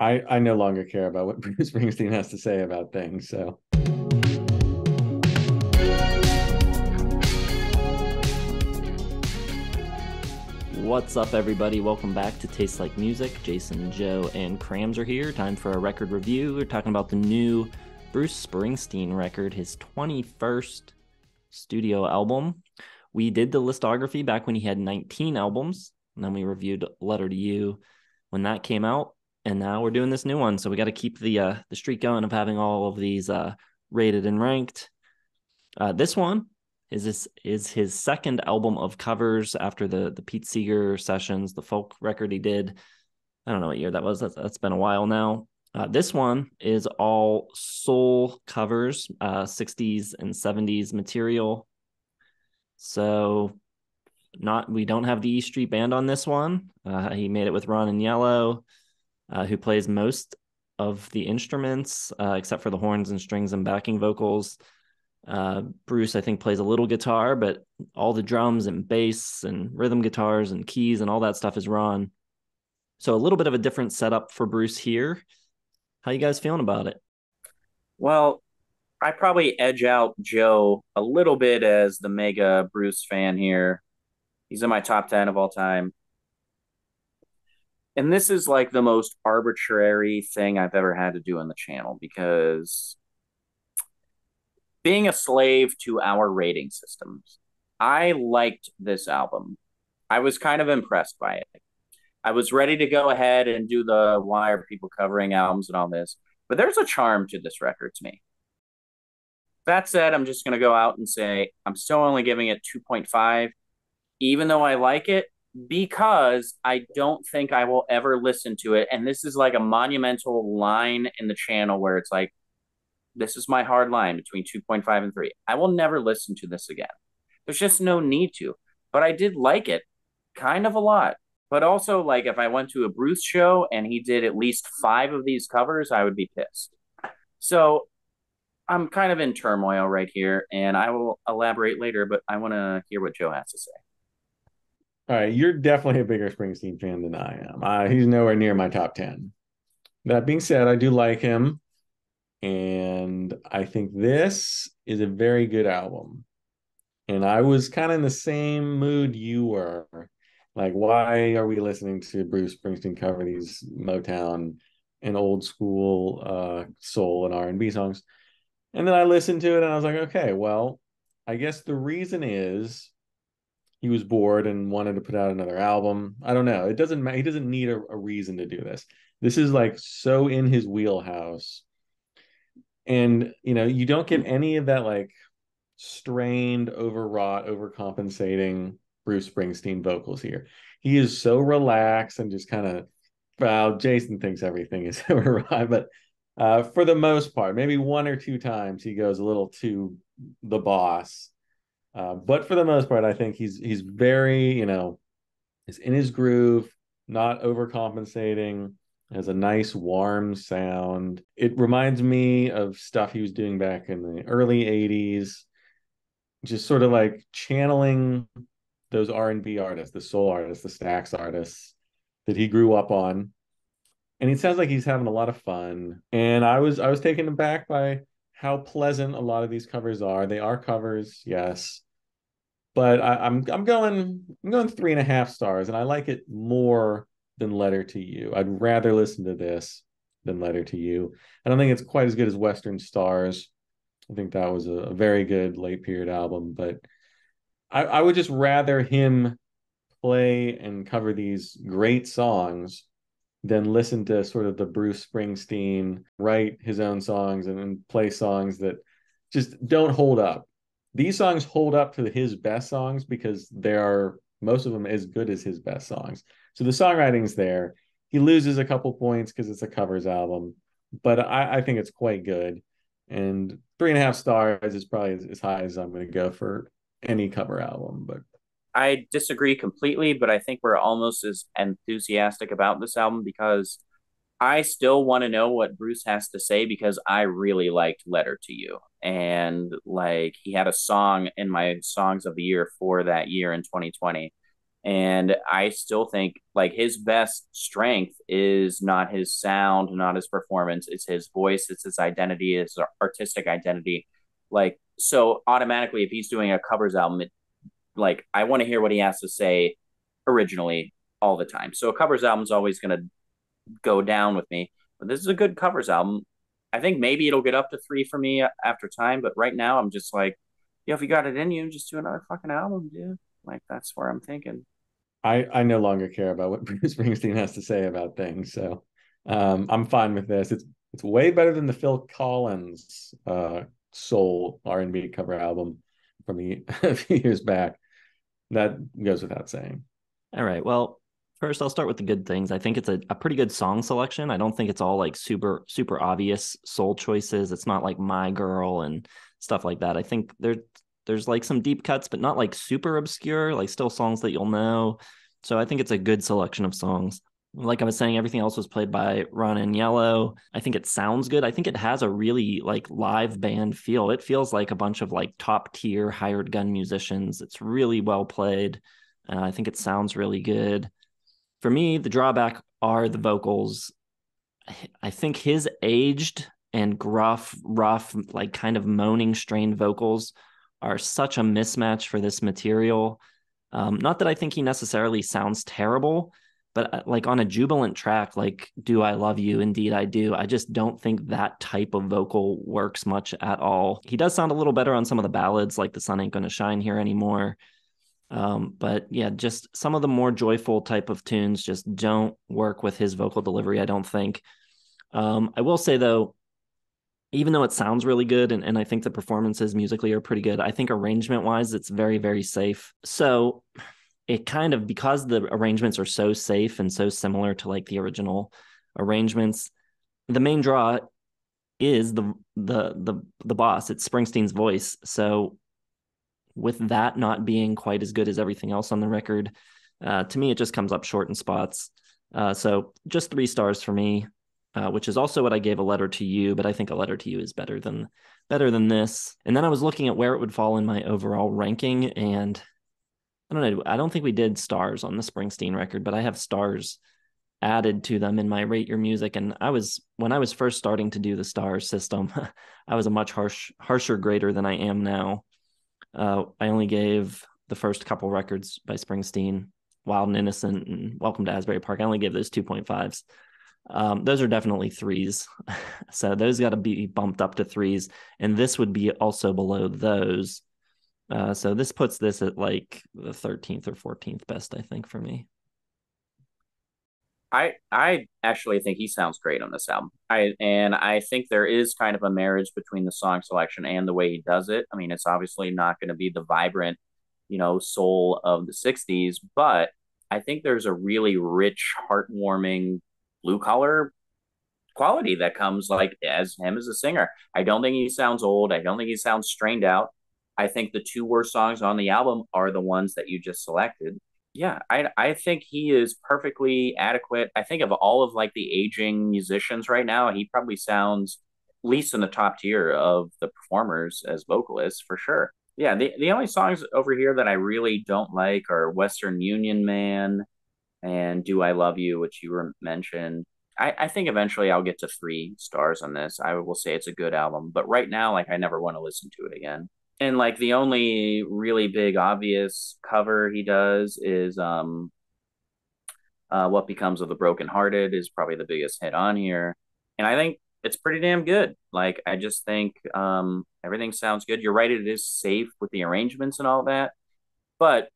I no longer care about what Bruce Springsteen has to say about things. So What's up, everybody? Welcome back to Taste Like Music. Jason, Joe, and Crams are here. Time for a record review. We're talking about the new Bruce Springsteen record, his 21st studio album. We did the listography back when he had 19 albums, and then we reviewed Letter to You when that came out, and now we're doing this new one. So we got to keep the streak going of having all of these rated and ranked. This one is his second album of covers after the Pete Seeger sessions, the folk record he did. I don't know what year that was. That's been a while now. This one is all soul covers, 60s and 70s material. So we don't have the E Street Band on this one. He made it with Ron and Yellow, who plays most of the instruments, except for the horns and strings and backing vocals. Bruce, I think, plays a little guitar, but all the drums and bass and rhythm guitars and keys and all that stuff is Ron. So a little bit of a different setup for Bruce here. How you guys feeling about it? Well, I probably edge out Joe a little bit as the mega Bruce fan here. He's in my top 10 of all time. And this is like the most arbitrary thing I've ever had to do on the channel because being a slave to our rating systems, I liked this album. I was kind of impressed by it. I was ready to go ahead and do the why are people covering albums and all this, but there's a charm to this record to me. That said, I'm just going to go out and say I'm still only giving it 2.5, even though I like it, because I don't think I will ever listen to it. And this is like a monumental line in the channel where it's like, this is my hard line between 2.5 and 3. I will never listen to this again. There's just no need to. But I did like it kind of a lot. But also, like, if I went to a Bruce show and he did at least 5 of these covers, I would be pissed. So I'm kind of in turmoil right here, and I will elaborate later, but I want to hear what Joe has to say. all right, you're definitely a bigger Springsteen fan than I am. He's nowhere near my top 10. That being said, I do like him, and I think this is a very good album. And I was kind of in the same mood you were. Like, why are we listening to Bruce Springsteen cover these Motown and old school soul and R&B songs? And then I listened to it and I was like, okay, well, I guess the reason is he was bored and wanted to put out another album. I don't know. It doesn't matter. He doesn't need a reason to do this. This is like so in his wheelhouse. And you don't get any of that like strained, overwrought, overcompensating Bruce Springsteen vocals here. He is so relaxed and just kind of, well, Jason thinks everything is overwrought, but for the most part, maybe one or two times he goes a little too the boss. But for the most part, I think he's very, is in his groove, not overcompensating, has a nice warm sound. It reminds me of stuff he was doing back in the early 80s, just sort of like channeling those R&B artists, the soul artists, the Stax artists that he grew up on. And it sounds like he's having a lot of fun. And I was taken aback by how pleasant a lot of these covers are. They are covers, yes, but I'm going 3.5 stars, and I like it more than Letter to You. I'd rather listen to this than Letter to You. I don't think it's quite as good as Western Stars. I think that was a very good late period album, but I would just rather him play and cover these great songs than listen to sort of the Bruce Springsteen write his own songs and play songs that just don't hold up. These songs hold up to his best songs because they are most of them as good as his best songs. So the songwriting's there. He loses a couple points because it's a covers album, but I think it's quite good. And 3.5 stars is probably as high as I'm going to go for any cover album. But I disagree completely, but I think we're almost as enthusiastic about this album because I still want to know what Bruce has to say because I really liked Letter to You. And like he had a song in my songs of the year for that year in 2020. And I still think like his best strength is not his sound, not his performance. It's his voice. It's his identity, his artistic identity. Like, so automatically, if he's doing a covers album, like I want to hear what he has to say originally all the time. So a covers album is always going to go down with me. But this is a good covers album. I think maybe it'll get up to 3 for me after time. But right now, I'm just like, if you got it in you, just do another fucking album, dude. Like that's where I'm thinking. I no longer care about what Bruce Springsteen has to say about things, so I'm fine with this. It's way better than the Phil Collins soul R&B cover album from a few years back. That goes without saying. All right. Well, first I'll start with the good things. I think it's a pretty good song selection. I don't think it's all like super obvious soul choices. It's not like My Girl and stuff like that. I think there's like some deep cuts, but not like super obscure, like still songs that you'll know. So I think it's a good selection of songs. Like I was saying, everything else was played by Ron and Yellow. I think it sounds good. I think it has a really like live band feel. It feels like a bunch of like top tier hired gun musicians. It's really well played. I think it sounds really good. For me, the drawback are the vocals. I think his aged and gruff, rough, like kind of moaning, strained vocals are such a mismatch for this material. Not that I think he necessarily sounds terrible, but like on a jubilant track, like Do I Love You? Indeed I Do. I just don't think that type of vocal works much at all. He does sound a little better on some of the ballads, like The Sun Ain't Gonna Shine Here Anymore. But yeah, just some of the more joyful type of tunes just don't work with his vocal delivery, I don't think. I will say though, even though it sounds really good and I think the performances musically are pretty good, I think arrangement wise, it's very, very safe. So it kind of, because the arrangements are so safe and so similar to like the original arrangements, the main draw is the boss. It's Springsteen's voice. So with that not being quite as good as everything else on the record, to me, it just comes up short in spots. So just 3 stars for me, which is also what I gave A Letter to You, but I think A Letter to You is better than this. And then I was looking at where it would fall in my overall ranking, and I don't know. I don't think we did stars on the Springsteen record, but I have stars added to them in my Rate Your Music. And when I was first starting to do the star system, I was a much harsher grader than I am now. I only gave the first couple records by Springsteen, Wild and Innocent and Welcome to Asbury Park. I only gave those 2.5s. Those are definitely 3s. So those got to be bumped up to 3s. And this would be also below those. So this puts this at like the 13th or 14th best, I think, for me. I actually think he sounds great on this album. I think there is kind of a marriage between the song selection and the way he does it. I mean, it's obviously not going to be the vibrant, soul of the 60s, but I think there's a really rich, heartwarming blue collar quality that comes like as him as a singer. I don't think he sounds old. I don't think he sounds strained out. I think the 2 worst songs on the album are the ones that you just selected. Yeah, I think he is perfectly adequate. I think of all of like the aging musicians right now, he probably sounds least in the top tier of the performers as vocalists for sure. Yeah, the only songs over here that I really don't like are Western Union Man and Do I Love You, which you were mentioned. I think eventually I'll get to 3 stars on this. I will say it's a good album, but right now, like I never want to listen to it again. And like the only really big obvious cover he does is What Becomes of the Broken Hearted is probably the biggest hit on here. And I think it's pretty damn good. Like I just think everything sounds good. You're right, it is safe with the arrangements and all that. But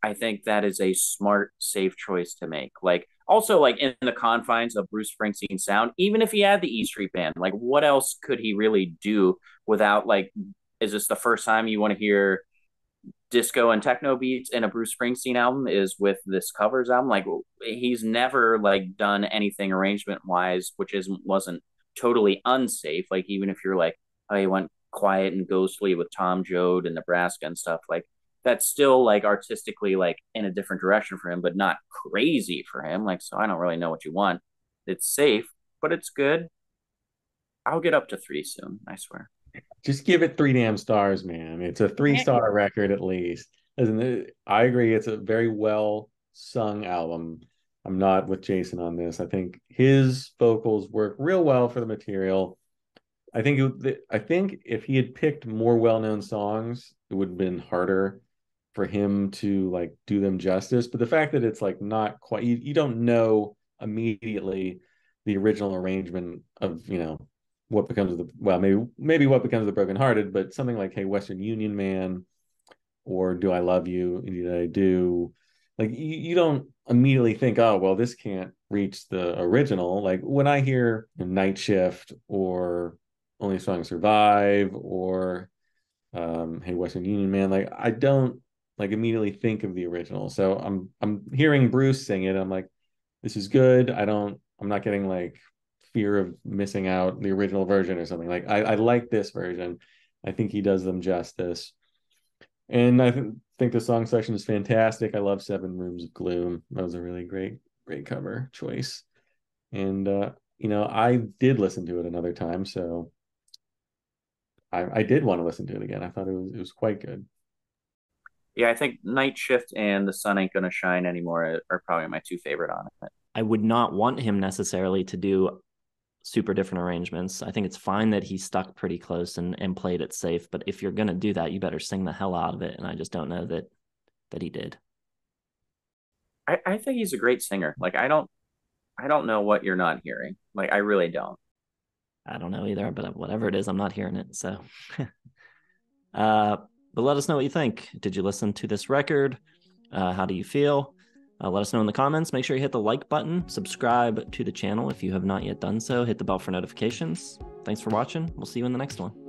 I think that is a smart, safe choice to make. Like also like in the confines of Bruce Springsteen sound, even if he had the E Street Band, like what else could he really do without like is this the first time you want to hear disco and techno beats in a Bruce Springsteen album is with this covers album? Like he's never like done anything arrangement wise which wasn't totally unsafe. Like even if you're like, oh, he went quiet and ghostly with Tom Joad and Nebraska and stuff, like that's still like artistically like in a different direction for him, but not crazy for him. Like, so I don't really know what you want. It's safe, but it's good. I'll get up to 3 soon, I swear. Just give it 3 damn stars, man. It's a 3-star record at least. I agree. It's a very well sung album. I'm not with Jason on this. I think his vocals work real well for the material. I think if he had picked more well-known songs, it would have been harder for him to like do them justice. But the fact that it's like not quite, you don't know immediately the original arrangement of, what becomes of the, well, maybe what becomes of the broken hearted, but something like, hey, Western Union Man, or Do I Love You? Indeed I Do. Like you don't immediately think, oh, well, this can't reach the original. Like when I hear Night Shift or Only Song Survive or Hey Western Union Man, like I don't like immediately think of the original. So I'm hearing Bruce sing it. I'm like, this is good. I'm not getting like fear of missing out the original version or something. Like I like this version. I think he does them justice. And think the song section is fantastic. I love Seven Rooms of Gloom. That was a really great cover choice. And I did listen to it another time, so I did want to listen to it again. I thought it was quite good. Yeah, I think Night Shift and The Sun Ain't Gonna Shine Anymore are probably my two favorite on it. I would not want him necessarily to do super different arrangements. I think it's fine that he stuck pretty close and played it safe. But if you're going to do that, you better sing the hell out of it. And I just don't know that he did. I think he's a great singer. Like I don't know what you're not hearing. Like I really don't. I don't know either, but whatever it is, I'm not hearing it. So, but let us know what you think. Did you listen to this record? How do you feel? Let us know in the comments. Make sure you hit the like button. Subscribe to the channel if you have not yet done so. Hit the bell for notifications. Thanks for watching. We'll see you in the next one.